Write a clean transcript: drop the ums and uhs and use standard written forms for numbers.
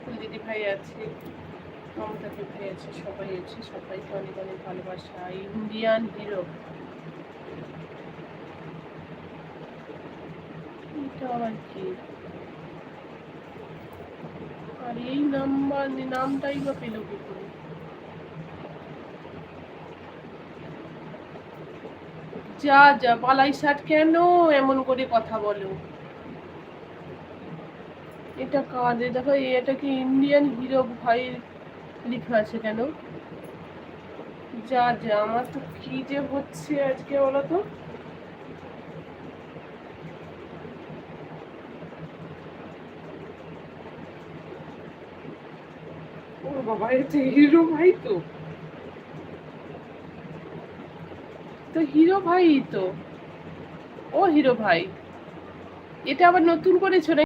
ফুল দিদি ভাই আছে, মমতা দিদি ভাই আছে, সবাই আছে, সবাইকে অনেক অনেক ভালোবাসা। ইন্ডিয়ান হিরো, এটা আবার কি? আর এই নামটাই বা পেল কি করে? যা যা বালাই ষাট কেন এমন করে কথা বলো? এটা কাদের? দেখো এটা কি ইন্ডিয়ান হিরো ভাই লেখা আছে কেন? যা যা, আমার তো কি যে হচ্ছে আজকে বলো তো। ও বাবা, এটা হিরো ভাই তো, তো হিরো ভাই তো, ও হিরো ভাই। এটা আবার নতুন করেছো না?